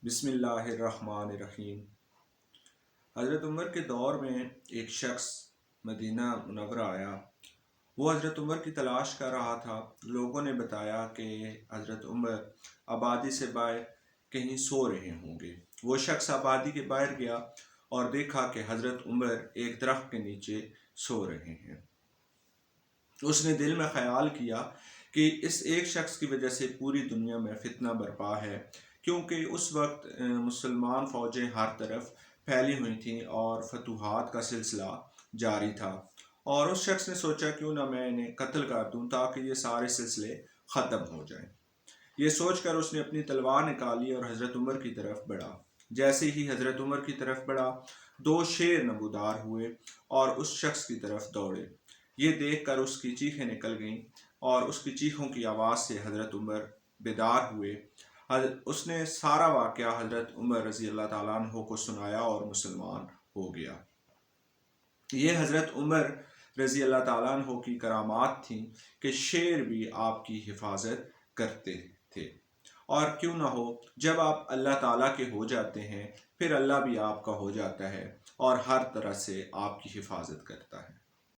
بسم اللہ الرحمن الرحیم۔ حضرت عمر کے دور میں ایک شخص مدینہ منورہ آیا۔ وہ حضرت عمر کی تلاش کر رہا تھا۔ لوگوں نے بتایا کہ حضرت عمر آبادی سے باہر کہیں سو رہے ہوں گے۔ وہ شخص آبادی کے باہر گیا اور دیکھا کہ حضرت عمر ایک درخت کے نیچے سو رہے ہیں۔ اس نے دل میں خیال کیا کہ اس ایک شخص کی وجہ سے پوری دنیا میں فتنہ برپا ہے، کیونکہ اس وقت مسلمان فوجیں ہر طرف پھیلی ہوئی تھیں اور فتوحات کا سلسلہ جاری تھا۔ اور اس شخص نے سوچا کیوں نہ میں انہیں قتل کر دوں تاکہ یہ سارے سلسلے ختم ہو جائیں۔ یہ سوچ کر اس نے اپنی تلوار نکالی اور حضرت عمر کی طرف بڑھا۔ جیسے ہی حضرت عمر کی طرف بڑھا، 2 شیر نمودار ہوئے اور اس شخص کی طرف دوڑے۔ یہ دیکھ کر اس کی چیخیں نکل گئیں اور اس کی چیخوں کی آواز سے حضرت عمر بیدار ہوئے۔ اس نے سارا واقعہ حضرت عمر رضی اللہ تعالیٰ عنہ کو سنایا اور مسلمان ہو گیا۔ یہ حضرت عمر رضی اللہ تعالیٰ عنہ کی کرامات تھیں کہ شیر بھی آپ کی حفاظت کرتے تھے۔ اور کیوں نہ ہو، جب آپ اللہ تعالیٰ کے ہو جاتے ہیں پھر اللہ بھی آپ کا ہو جاتا ہے اور ہر طرح سے آپ کی حفاظت کرتا ہے۔